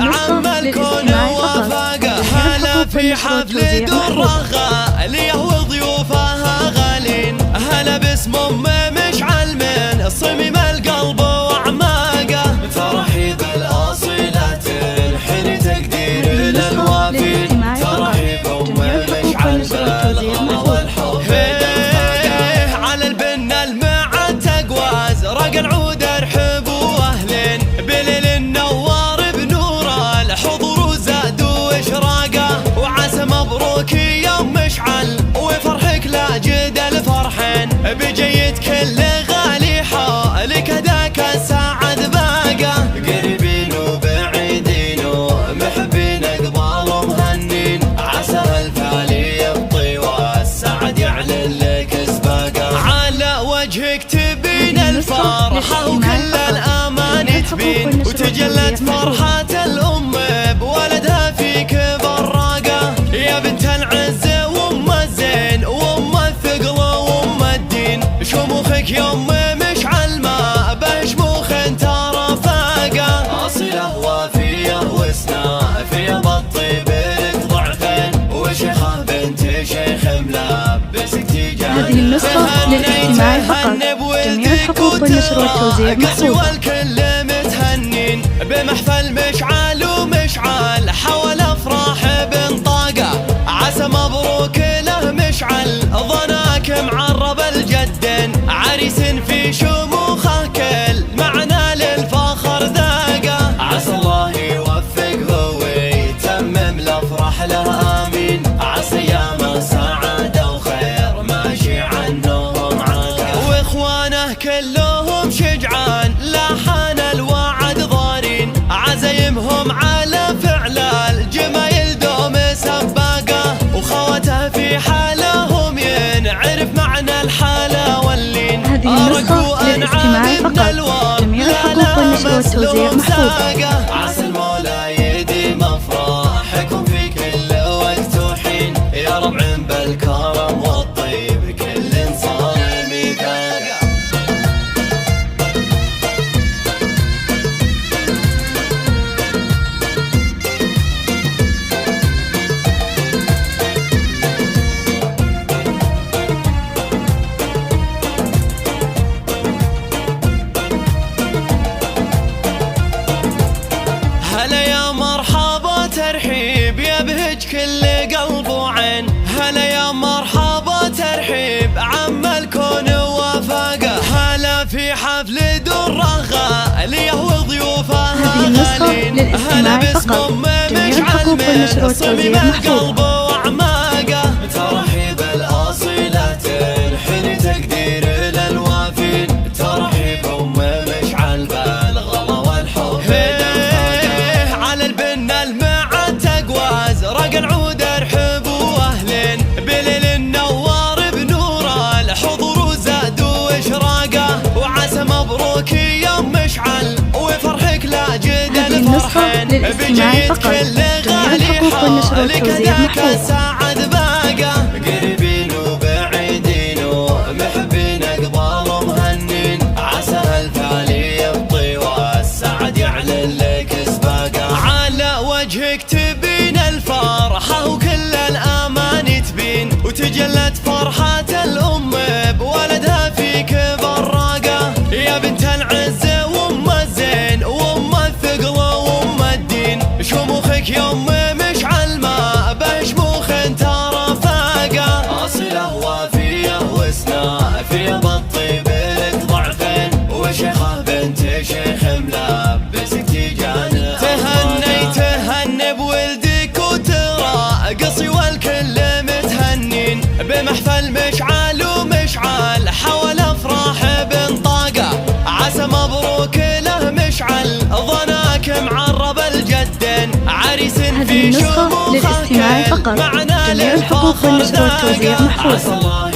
عم الكون وفاقه. هلا في حفل دره غاليه وضيوفها غالين. هلا باسم ام مشعل من صميم القلب واعماقه. ترحيب الاصيلات الحين تقدير للوافين. ترحيب ام مشعل بالغلا والحب على البنه المعد تقواز. رق العود ارحب واهلين بليل النوار بنور الحضور وزاد واشراقه. وعسى مبروك يا ام مشعل وفرحك لا جد الفرحين. بجيت كل غالي حالك هداك السعد باقه. قريبين وبعيدين ومحبين اقبال ومهنين. عسى الفالي يبطي والسعد يعلن لك سباقه. على وجهك تبين الفرحه وكل الامان تبين. وتجلت فرحه الام بولدها فيك براقه. يا بنت العز وام الزين وام الثقل وام الدين. شموخك يا ام مشعل ما به شموخ ترى فاقه. اصيله وافيه وسنافيه بالطيب لك ضعفين. وشيخه بنت شيخ ملبسك تيجان. هذه النسخة للاستماع فقط. جميع الحقوق والنشر والتوزيع محفوظة. والكل متهنين بمحفل مشعل ومشعل حول افراح بنطاقه. عسى مبروك له مشعل ظناك معرب الجدين. عريس في شموخه كل معنى للفخر ذاقه. عسى الله يوفقه ويتمم الافراح له امين. عسى ايام سعاده وخير ماشي عنهم عاقه. واخوانه كلهم شجعان لاحان الوعد ضارين. عزايمهم على فعل الجمايل دوم سباقه. وخواته في حالهم ينعرف معنى الحاله واللين. هذه النسخة للاستماع فقط. جميع الحقوق والنشر والتوزيع محفوظة. عسى المولى يديم افراحكم في كل وقت وحين. يا ربع بالكرم والطيب كل صار ميثاقه. هلا يا مرحبا ترحيب يبهج كل قلب وعين. هلا يا مرحبا ترحيب عم الكون وفاقه. هلا في حفل دره غاليه وضيوفها غالين. هلا باسم ام مشعل من صميم القلب واعماقه. ترحيب الاصيلات الحين تقدير للوافين. ترحيب ام مشعل بالغلا والحب على البنه المعد تقواز. رق العود ارحب واهلين بليل النوار بنور الحضور وزاد واشراقه. وعسى مبروك يا ام مشعل وفرحك لا جد الفرحين. بجيت كل غالي حالك هداك السعد باقه. قريبين وبعيدين ومحبين اقبال ومهنين. عسى الفالي يبطي والسعد يعلن لك سباقه. على وجهك تبين الفرحه وكل الامان تبين. وتجلت فرحه الام بولدها فيك براقه. يا بنت العز وام الزين وام الثقل وام الدين. شموخك يا ام مشعل ما به شموخ ترى فاقه. اصيله وافيه وسنافيه بالطيب لك ضعفين. وشيخه بنت شيخ ملبسك تيجان. تهني بولدك وتراقصي والكل متهنين بمحفل مشعل ومشعل حول افراح بنطاقه. عسى مبروك له مشعل ظناك معرب الجدين. عريس في شموخه للاستماع فقط. معنى جميع الحقوق والنشر والتوزيع محفوظة.